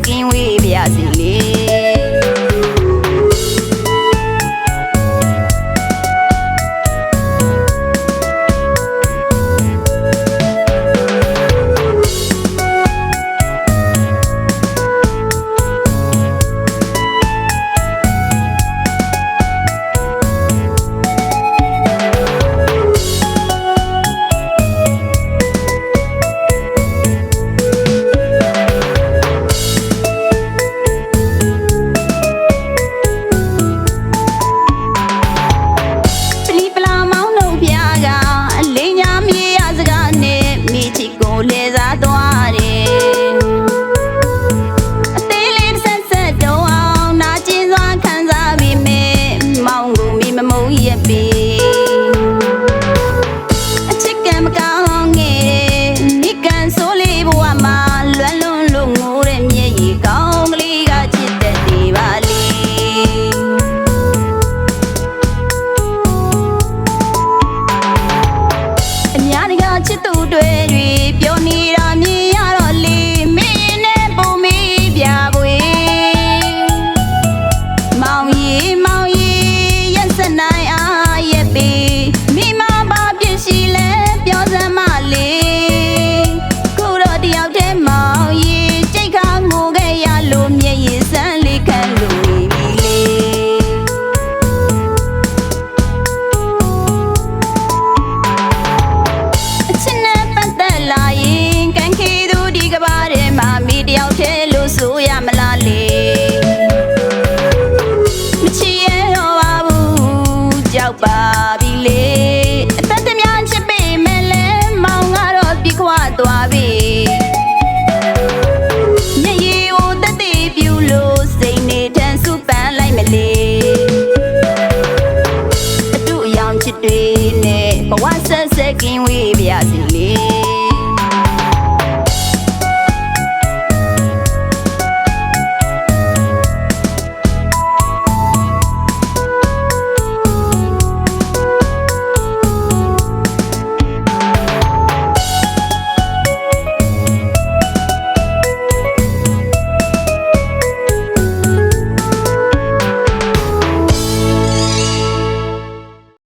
ကင်းဝေးပြစီလေလေစားသွားတယ်အသေးလေးဆက်ဆက်တော့အောင်နာကျင်စွာခံစားပြီးမယ်မောင်ကိုမိမမုံရက်ပြီးအချစ်ကံမကောင်းငယ်မိကန်ဆိုးလေးဘဝမှာလွမ်းလွန်းလို့ငိုတဲ့မျက်ရည်ကောင်းကလေးကချစ်တတ်တယ်ပါလေအများကြီးကချစ်သူတွေပြောနေတာမြင်ရတော့လေမင်းနဲ့ပုံမေးပြပွေမောင်ရီရက်စနိုင်အားရဲ့ပေမိမဘာပြစ်ရှိလဲပြောစမ်းမလေးခုတော့တယောက်တည်းမောင်ရီကြိတ်ခါငိုခဲ့ရလို့မျက်ရည်စမ်းလေးခံလို့နေပြီလေအချစ်နဲ့ပတ်သက်လာရင်ကန်ခေသူဒီကဘာထဲမှာမိတယောက်တည်းလို့ဆိုရမ